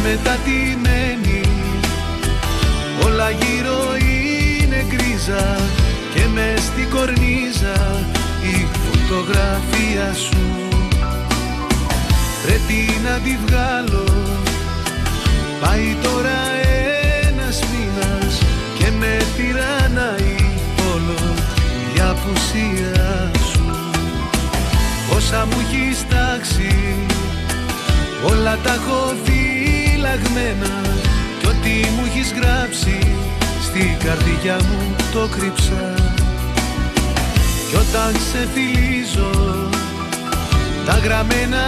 μετατιμένη. Όλα γύρω είναι γκρίζα και μες στην κορνίζα η φωτογραφία σου. Πρέπει να τη βγάλω, πάει τώρα ένας μήνας και με τυραννάει όλο η απουσία σου. Όσα μου έχεις τάξει, όλα τα έχω φυλαγμένα κι ό,τι μου έχεις γράψει στην καρδιά μου το κρύψα. Κι όταν ξεφυλίζω τα γραμμένα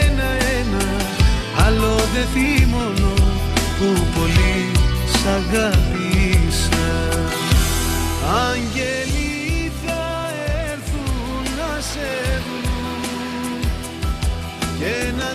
ένα-ένα, άλλο δεν θυμώνω που πολύ σ' αγάπησα. Άγγελοι θα έρθουν να σε βρουν και να